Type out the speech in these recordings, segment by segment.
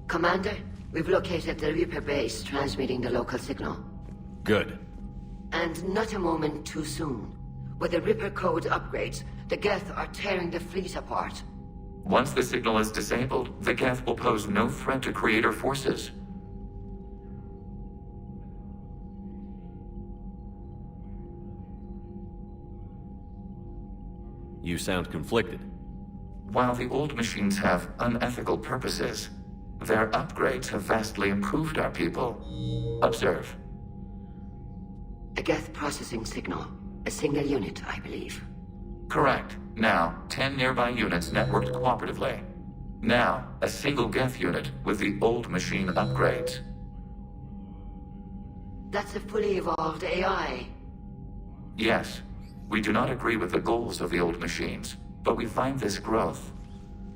Commander, we've located the Reaper base transmitting the local signal. Good. And not a moment too soon. With the Reaper code upgrades, the Geth are tearing the fleet apart. Once the signal is disabled, the Geth will pose no threat to Creator forces. You sound conflicted. While the old machines have unethical purposes, their upgrades have vastly improved our people. Observe. A Geth processing signal. A single unit, I believe. Correct. Now, 10 nearby units networked cooperatively. Now, a single Geth unit with the old machine upgrades. That's a fully evolved AI. Yes, we do not agree with the goals of the old machines, but we find this growth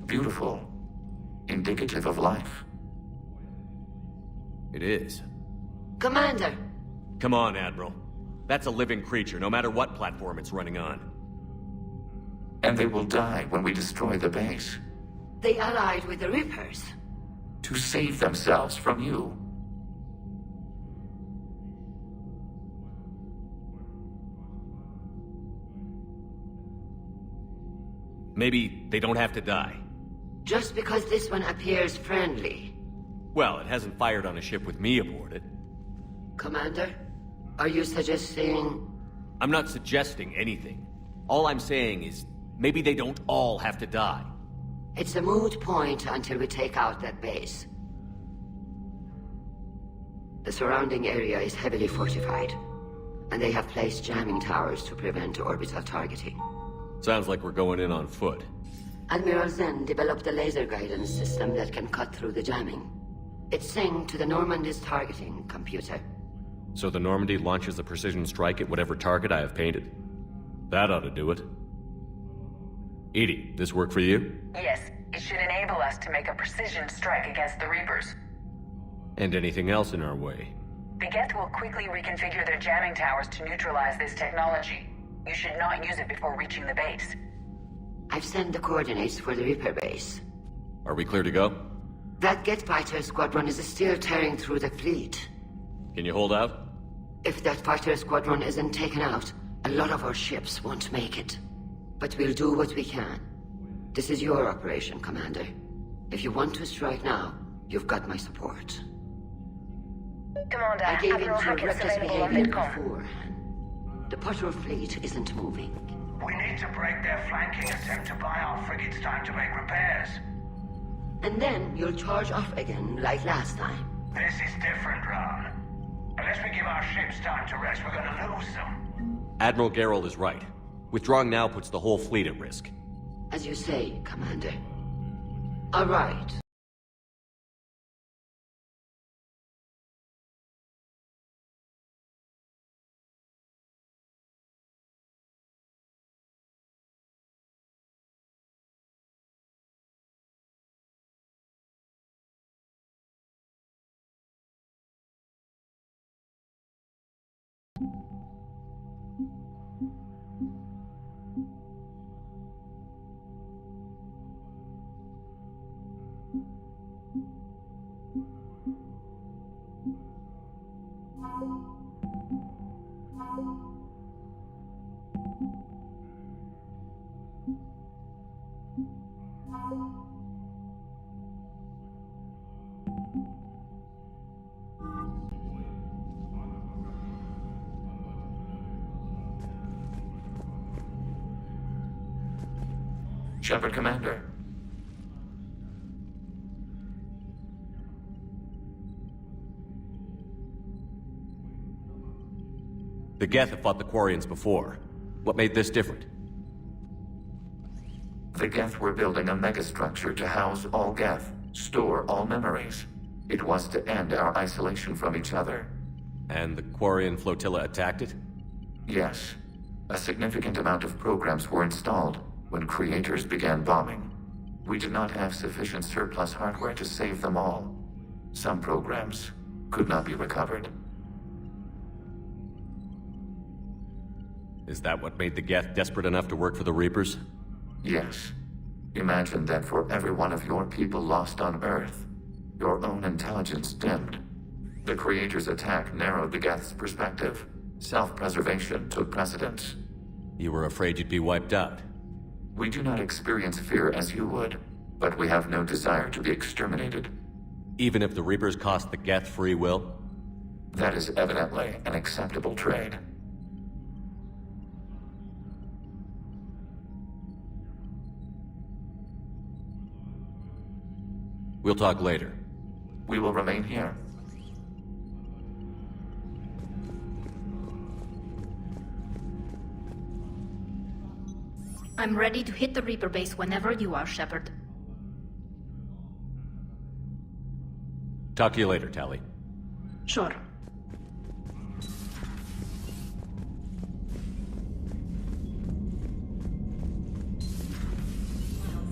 beautiful, indicative of life. It is. Commander! Come on, Admiral. That's a living creature, no matter what platform it's running on. And they will die when we destroy the base. They allied with the Reapers. To save themselves from you. Maybe they don't have to die. Just because this one appears friendly. Well, it hasn't fired on a ship with me aboard it. Commander, are you suggesting... I'm not suggesting anything. All I'm saying is, maybe they don't all have to die. It's a moot point until we take out that base. The surrounding area is heavily fortified, and they have placed jamming towers to prevent orbital targeting. Sounds like we're going in on foot. Admiral Zen developed a laser guidance system that can cut through the jamming. It's synced to the Normandy's targeting computer. So the Normandy launches a precision strike at whatever target I have painted. That ought to do it. EDI, this work for you? Yes, it should enable us to make a precision strike against the Reapers. And anything else in our way? The Geth will quickly reconfigure their jamming towers to neutralize this technology. You should not use it before reaching the base. I've sent the coordinates for the Reaper base. Are we clear to go? That Geth fighter squadron is still tearing through the fleet. Can you hold out? If that fighter squadron isn't taken out, a lot of our ships won't make it. But we'll do what we can. This is your operation, Commander. If you want to strike now, you've got my support. Commander, I gave in Admiral to Hackett's reckless available on behavior Vidcom. beforehand. The Potter fleet isn't moving. We need to break their flanking attempt to buy our frigates time to make repairs. And then you'll charge off again, like last time. This is different, Ron. Unless we give our ships time to rest, we're gonna lose them. Admiral Gerald is right. Withdrawing now puts the whole fleet at risk. As you say, Commander. All right. Shepard, Commander. The Geth have fought the Quarians before. What made this different? The Geth were building a megastructure to house all Geth, store all memories. It was to end our isolation from each other. And the Quarian flotilla attacked it? Yes. A significant amount of programs were installed when creators began bombing. We did not have sufficient surplus hardware to save them all. Some programs could not be recovered. Is that what made the Geth desperate enough to work for the Reapers? Yes. Imagine that for every one of your people lost on Earth, Your own intelligence dimmed. The Creator's attack narrowed the Geth's perspective. Self-preservation took precedence. You were afraid you'd be wiped out. We do not experience fear as you would, but we have no desire to be exterminated. Even if the Reapers cost the Geth free will? That is evidently an acceptable trade. We'll talk later. We will remain here. I'm ready to hit the Reaper base whenever you are, Shepard. Talk to you later, Tali. Sure.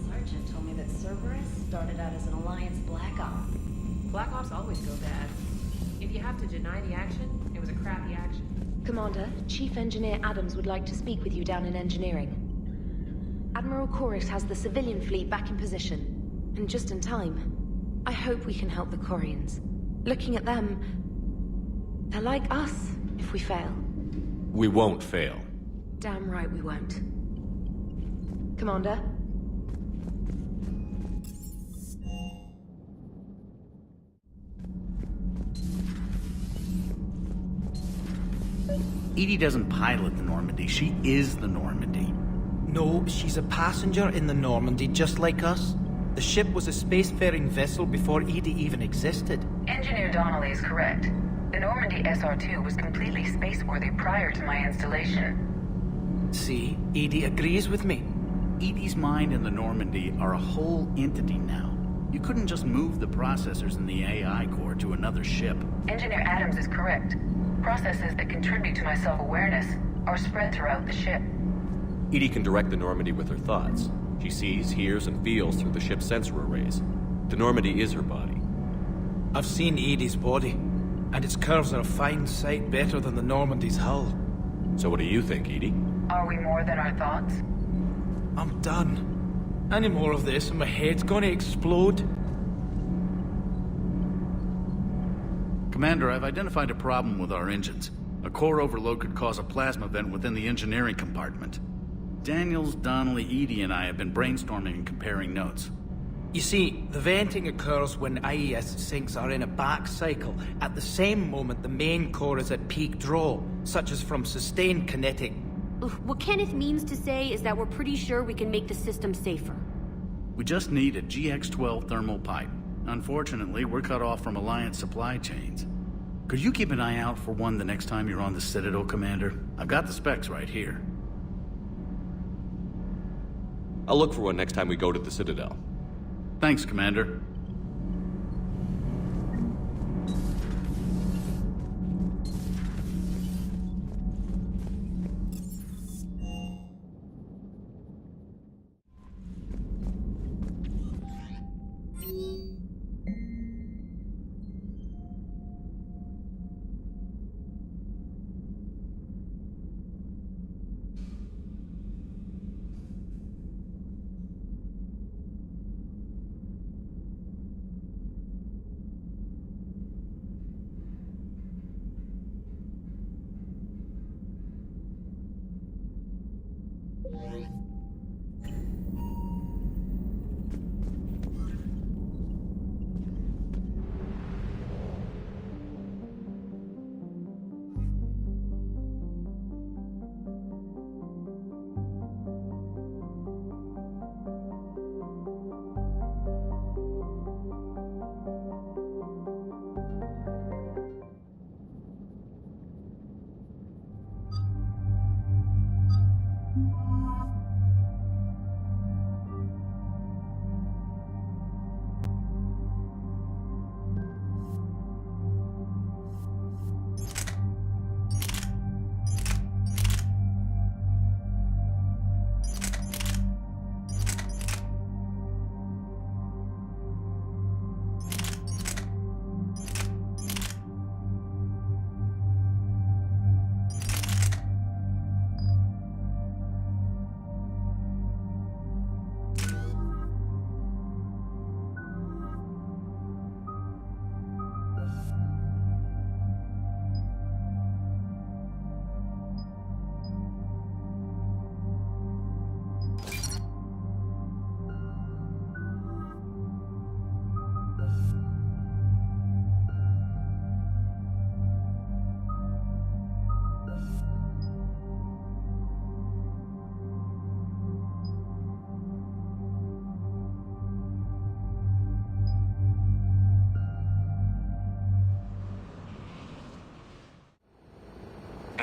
Sergeant told me that Cerberus started out as an Alliance Black Ops. Black Ops always go bad. If you have to deny the action, it was a crappy action. Commander, Chief Engineer Adams would like to speak with you down in engineering. Admiral Koris has the civilian fleet back in position, and just in time. I hope we can help the Corians. Looking at them, they're like us if we fail. We won't fail. Damn right we won't. Commander? EDI doesn't pilot the Normandy, she is the Normandy. No, she's a passenger in the Normandy, just like us. The ship was a spacefaring vessel before EDI even existed. Engineer Donnelly is correct. The Normandy SR-2 was completely spaceworthy prior to my installation. See, EDI agrees with me. EDI's mind and the Normandy are a whole entity now. You couldn't just move the processors in the AI core to another ship. Engineer Adams is correct. Processes that contribute to my self-awareness are spread throughout the ship. EDI can direct the Normandy with her thoughts. She sees, hears, and feels through the ship's sensor arrays. The Normandy is her body. I've seen EDI's body, and its curves are a fine sight better than the Normandy's hull. So what do you think, EDI? Are we more than our thoughts? I'm done. Any more of this and my head's gonna explode. Commander, I've identified a problem with our engines. A core overload could cause a plasma vent within the engineering compartment. Daniels, Donnelly, EDI, and I have been brainstorming and comparing notes. You see, the venting occurs when IES sinks are in a back cycle, at the same moment the main core is at peak draw, such as from sustained kinetic. What Kenneth means to say is that we're pretty sure we can make the system safer. We just need a GX-12 thermal pipe. Unfortunately, we're cut off from Alliance supply chains. Could you keep an eye out for one the next time you're on the Citadel, Commander? I've got the specs right here. I'll look for one next time we go to the Citadel. Thanks, Commander.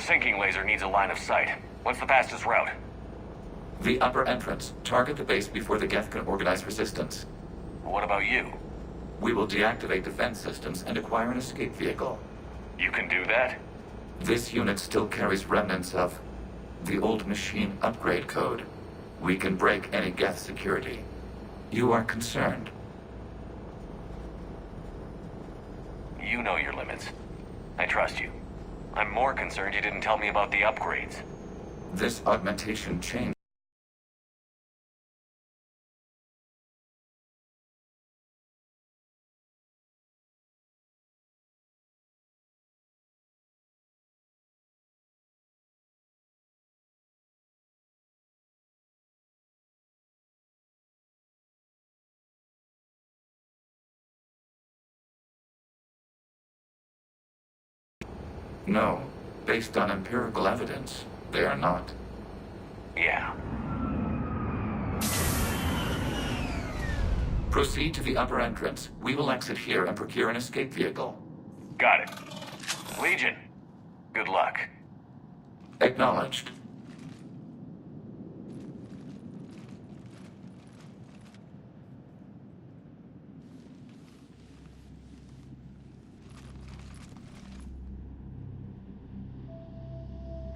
sinking laser needs a line of sight. What's the fastest route? The upper entrance. Target the base before the Geth can organize resistance. What about you? We will deactivate defense systems and acquire an escape vehicle. You can do that? This unit still carries remnants of the old machine upgrade code. We can break any Geth security. You are concerned. You know your limits. I trust you. I'm more concerned you didn't tell me about the upgrades. This augmentation change. No. Based on empirical evidence, they are not. Yeah. Proceed to the upper entrance. We will exit here and procure an escape vehicle. Got it. Legion, good luck. Acknowledged.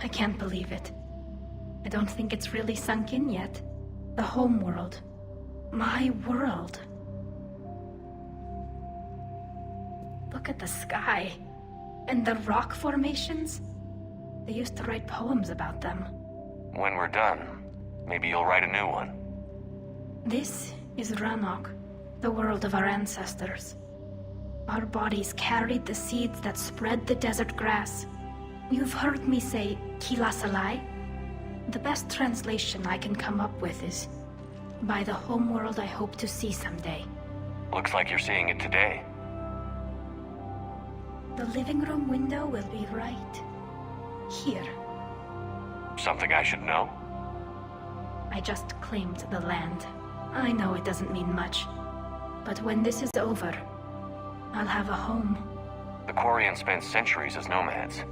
I can't believe it. I don't think it's really sunk in yet. The home world. My world. Look at the sky. And the rock formations. They used to write poems about them. When we're done, maybe you'll write a new one. This is Ranok, the world of our ancestors. Our bodies carried the seeds that spread the desert grass. You've heard me say Kilasalai? The best translation I can come up with is by the homeworld I hope to see someday. Looks like you're seeing it today. The living room window will be right here. Something I should know? I just claimed the land. I know it doesn't mean much, but when this is over, I'll have a home. The Quarians spent centuries as nomads.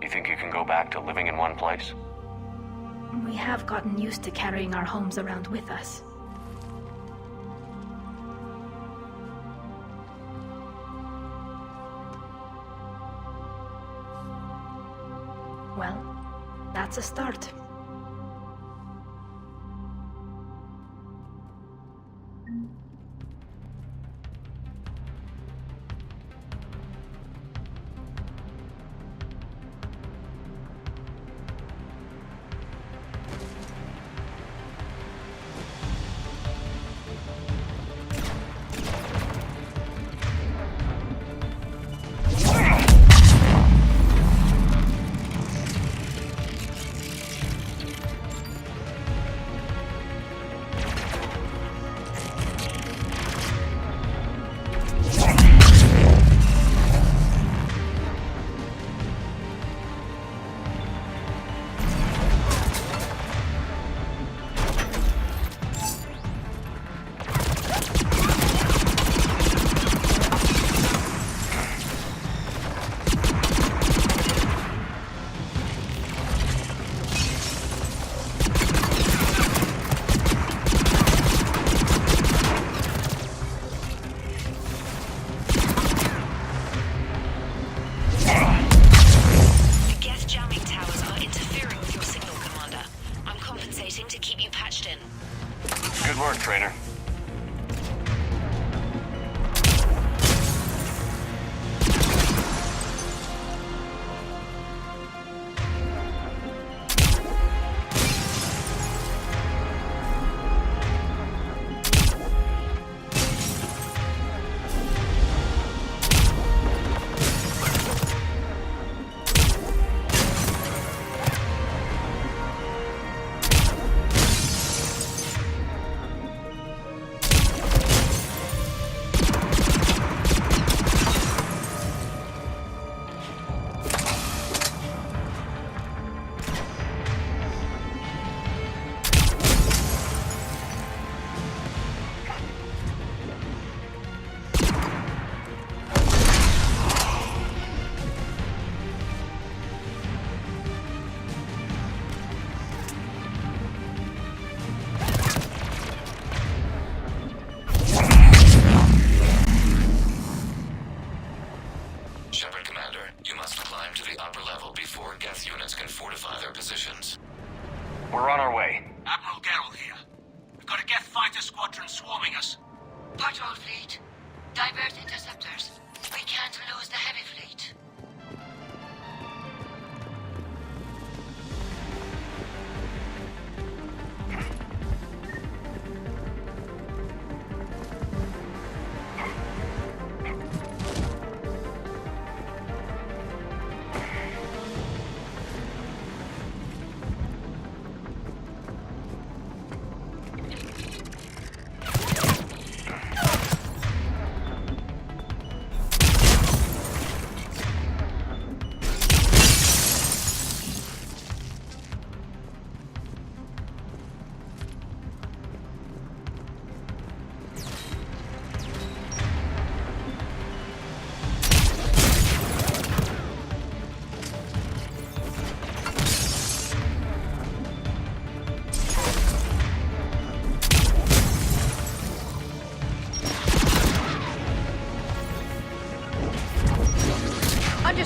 You think you can go back to living in one place? We have gotten used to carrying our homes around with us. Well, that's a start.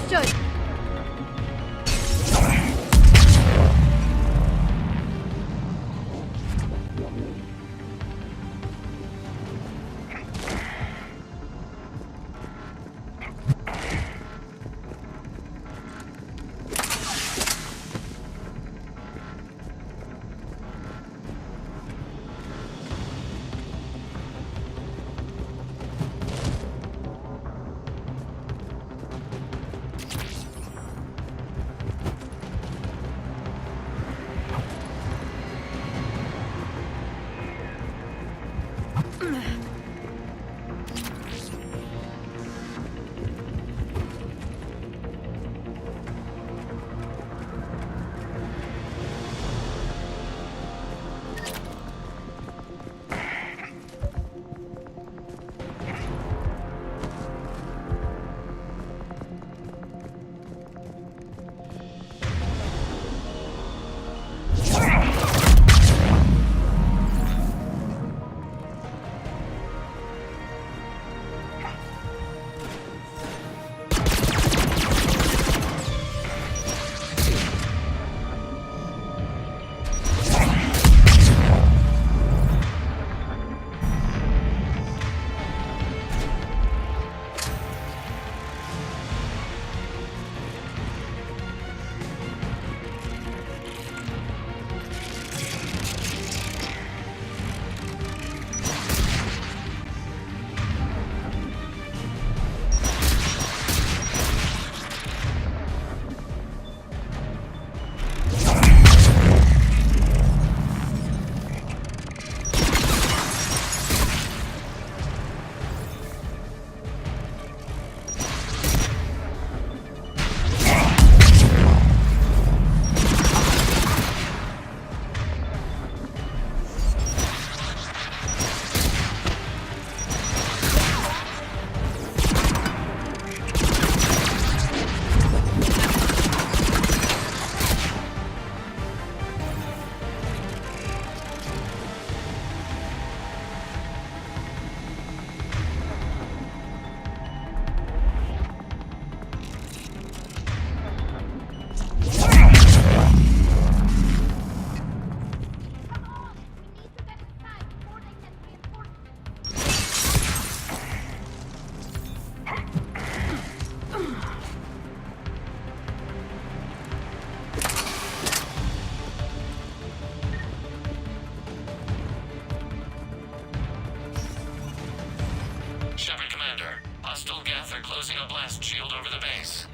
Understood. Shepard Commander, hostile Geth are closing a blast shield over the base.